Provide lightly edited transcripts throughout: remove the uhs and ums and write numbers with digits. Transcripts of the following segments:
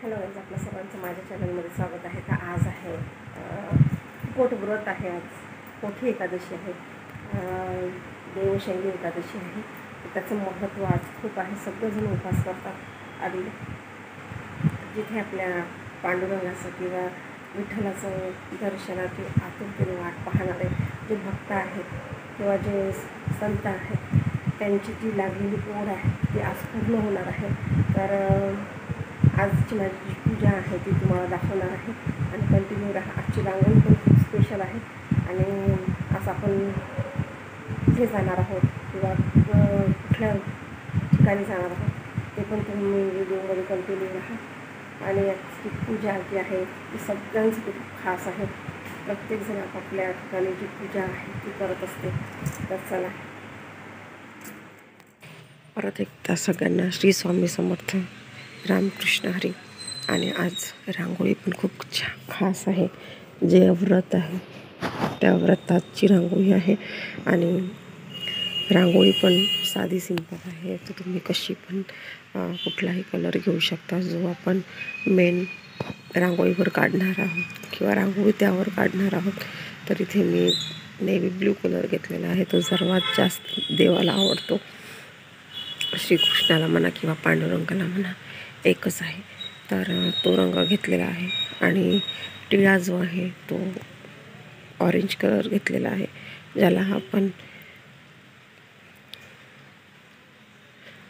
Hello guys, आपल्या सर्वांचं माझ्या चॅनलमध्ये स्वागत आहे. तर आज आहे पोटव्रत आहे. आज मोठी एकादशी आहे, देवशैली एकादशी आहे. त्याचं महत्त्व आज खूप आहे. सगळेजण उपवास करतात. आणि जिथे आपल्या पांडुरंगाचं किंवा विठ्ठलाचं दर्शनाची आतुरतेने वाट पाहणारे जे भक्त आहेत किंवा जे संत आहेत, त्यांची जी लागलेली ओढ आहे ती आज पूर्ण होणार आहे. तर आजची माझी जी पूजा आहे ती तुम्हाला दाखवणार आहे आणि कंटिन्यू राहा. आजची रांगोळी पण खूप स्पेशल आहे आणि आज आपण कुठे जाणार आहोत किंवा कुठल्या ठिकाणी जाणार आहोत ते पण तुम्ही व्हिडिओमध्ये कंटिन्यू राहा. आणि आजची पूजा जी आहे ती सगळ्यांसाठी खूप खास आहे. प्रत्येकजण आपापल्या ठिकाणी जी पूजा आहे ती करत असते. तर चला, परत एकदा सगळ्यांना श्री स्वामी समर्थ, रामकृष्ण हरी. आणि आज रांगोळी पण खूप खास आहे. जे व्रत आहे त्या व्रताची रांगोळी आहे आणि रांगोळी पण साधी सिंपल आहे. तर तुम्ही कशी पण कुठलाही कलर घेऊ शकता जो आपण मेन रांगोळीवर काढणार आहोत किंवा रांगोळी त्यावर काढणार आहोत. तर इथे मी नेव्ही ब्ल्यू कलर घेतलेला आहे. तो सर्वात जास्त देवाला आवडतो. श्रीकृष्णाला म्हणा किंवा पांडुरंगाला म्हणा एकच आहे. तर तो रंग घेतलेला आहे. आणि टिळा जो आहे तो ऑरेंज कलर घेतलेला आहे, ज्याला आपण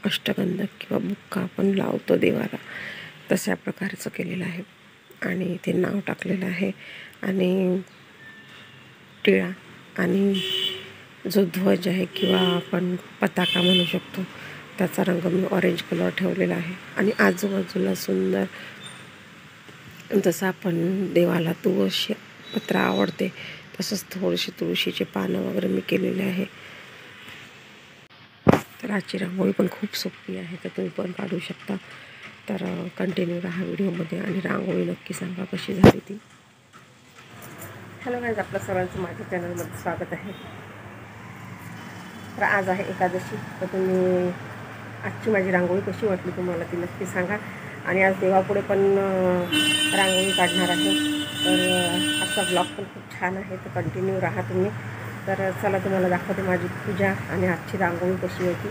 अष्टगंध किंवा बुक्का आपण लावतो देवाला, तशा प्रकारचं केलेलं आहे. आणि ते नाव टाकलेलं आहे. आणि टिळा आणि जो ध्वज आहे किंवा आपण पताका म्हणू शकतो त्याचा रंग मी ऑरेंज कलर ठेवलेला आहे. आणि आजूबाजूला सुंदर, जसं आपण देवाला तुळशी पत्र आवडते तसंच थोडीशी तुळशीचे पानं वगैरे मी केलेले आहे. तर आजची रांगोळी पण खूप सोपी आहे, तर तुम्ही पण काढू शकता. तर कंटिन्यू राहा व्हिडिओमध्ये आणि रांगोळी नक्की सांगा कशी झाली ती. हॅलो गाईज, आपल्या सर्वांचं माझ्या चॅनलमध्ये स्वागत आहे. तर आज आहे एकादशी. तर तुम्ही आजची माझी रांगोळी कशी वाटली तुम्हाला ती नक्की सांगा. आणि आज देवापुढे पण रांगोळी काढणार आहे. तर आजचा ब्लॉग पण खूप छान आहे, तर कंटिन्यू राहा तुम्ही. तर चला, तुम्हाला दाखवते माझी पूजा आणि आजची रांगोळी कशी होती.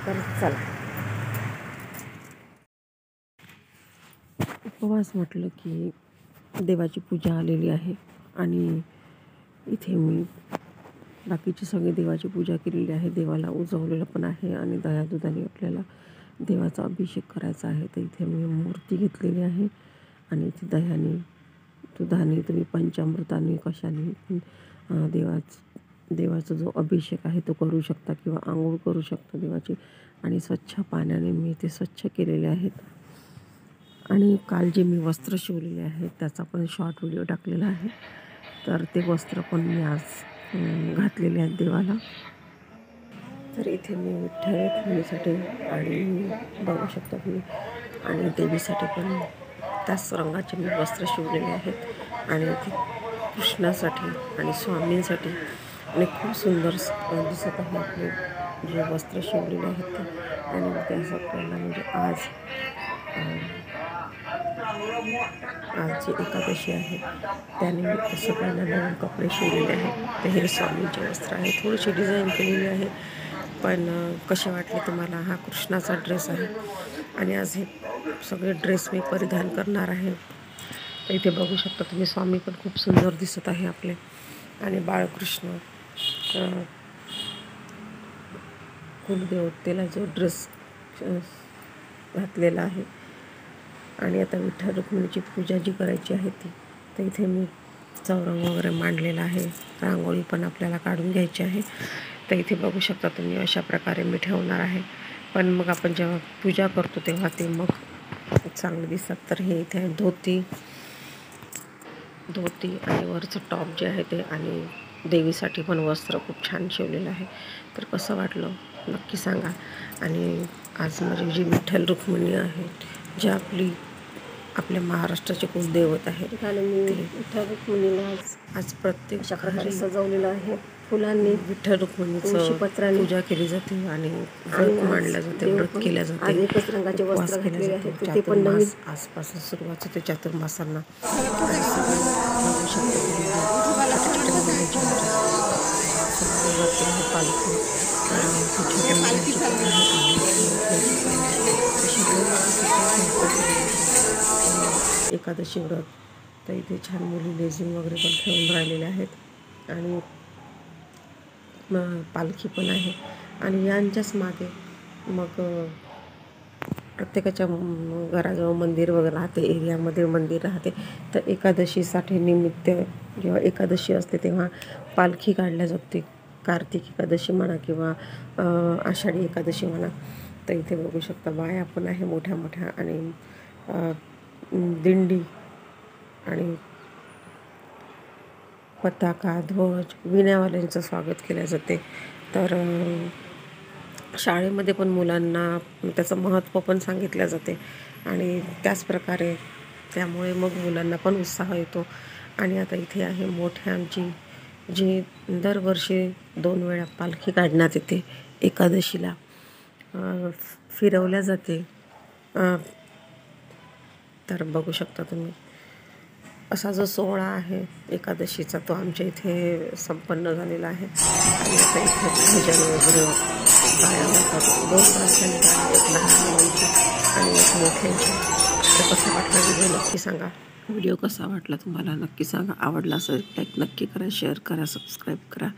तर चला. उपवास म्हटलं की देवाची पूजा आलेली आहे आणि इथे मी बाकीची सगळी देवाची पूजा केलेली आहे. देवाला उजवलेलं पण आहे आणि दया दुधाने आपल्याला देवाचा अभिषेक करायचा आहे. तर इथे मी मूर्ती घेतलेली आहे आणि इथे दह्याने दुधाने तुम्ही पंचामृताने कशाने पण देवाचा जो अभिषेक आहे तो करू शकता किंवा आंघोळ करू शकता देवाची. आणि स्वच्छ पाण्याने मी ते स्वच्छ केलेले आहेत. आणि काल जे मी वस्त्र शिवलेले आहेत त्याचा पण शॉर्ट व्हिडिओ टाकलेला आहे. तर ते वस्त्र पण मी आज घातलेले आहेत देवाला. तर इथे मी विठ्ठल रुक्मिणीसाठी आणि बघू शकता तुम्ही आणि देवीसाठी पण त्याच रंगाचे मी वस्त्र शिवलेले आहेत. आणि इथे कृष्णासाठी आणि स्वामींसाठी आणि खूप सुंदर दिसत आहे आपले जे वस्त्र शिवलेले आहेत ते. आणि त्या सगळ्यांना म्हणजे आज जी एकादशी आहे त्यानिमित्त सगळ्यांना नवीन कपडे शिवलेले आहेत. ते हे स्वामींचे वस्त्र आहे, थोडीशी डिझाईन केलेली आहे. पण कसे वाटले तुम्हाला? हा कृष्णाचा ड्रेस आहे आणि आज हे सगळे ड्रेस मी परिधान करणार आहे. तर इथे बघू शकता तुम्ही, स्वामी पण खूप सुंदर दिसत आहे आपले. आणि बाळकृष्ण कुलदेवतेला जो ड्रेस घातलेला आहे. आणि आता विठ्ठल रुक्मिणीची पूजा जी करायची आहे ती. तर इथे मी चौरंग वगैरे मांडलेला आहे. रांगोळी पण आपल्याला काढून घ्यायची आहे. तर इथे बघू शकता तुम्ही, अशा प्रकारे मी ठेवणार आहे. पण मग आपण जेव्हा पूजा करतो तेव्हा ते मग चांगलं दिसतात. तर हे इथे धोती आणि वरचं टॉप जे आहे ते, आणि देवीसाठी पण वस्त्र खूप छान शिवलेलं आहे. तर कसं वाटलं नक्की सांगा. आणि आज माझी जी विठ्ठल रुक्मिणी आहे, जे आपल्या महाराष्ट्राचे कुलदैवत आहे, आणि मी विठ्ठल रुक्मिणीला आज प्रत्येक अशा प्रकारे सजवलेलं आहे. फुलांनी विठ्ठल रुक्मिणीचं पत्रांनी पूजा केली जाते आणि व्रत मांडलं जाते, व्रत केल्या जाते, आज एकच रंगाचे उपवास वस्त्र केले घातलेले जाते. आहेत, ते पण नवीन. चातुर्मास आजपासून सुरुवात होते चातुर्मासांना. आणि सगळे बघू शकता तुम्ही छोट्या मुलांची सगळं व्रत आहे, पालखी आणि छोट्या मुलांची पण आहे आणि मोठ्यांची पण आहे. अशी एकादशी व्रत. तर इथे छान मुली लेझिम वगैरे पण खेळून राहिलेल्या आहेत आणि पालखी पण आहे. आणि यांच्याच मागे मग प्रत्येकाच्या घराजवळ मंदिर वगैरे राहते, एरियामध्ये मंदिर राहते. तर एकादशीसाठी निमित्त जेव्हा एकादशी असते तेव्हा पालखी काढल्या जाते. कार्तिक एकादशी म्हणा किंवा आषाढी एकादशी म्हणा. तर इथे बघू शकता बाया पण आहे मोठ्या मोठ्या आणि दिंडी आणि पताका, ध्वज, विण्यावाल्यांचं स्वागत केलं जाते. तर शाळेमध्ये पण मुलांना त्याचं महत्त्व पण सांगितलं जाते आणि त्याच प्रकारे त्यामुळे मग मुलांना पण उत्साह येतो. आणि आता इथे आहे मोठ्यांची जी दरवर्षी 2 वेळा पालखी काढण्यात येते. एकादशीला फिरवल्या जाते. तर बघू शकता तुम्ही असा जो सोहळा आहे एकादशीचा तो आमच्या इथे संपन्न झालेला आहे. आणि आता इथे भजन वगैरे बाया होतात. 2 तासांनी गाणी, एक लहान मुलांची आणि एक मोठ्यांची. तर कसा वाटला व्हिडिओ नक्की सांगा. व्हिडिओ कसा वाटला तुम्हाला नक्की सांगा. आवडला असेल लाईक नक्की करा, शेअर करा, सबस्क्राईब करा.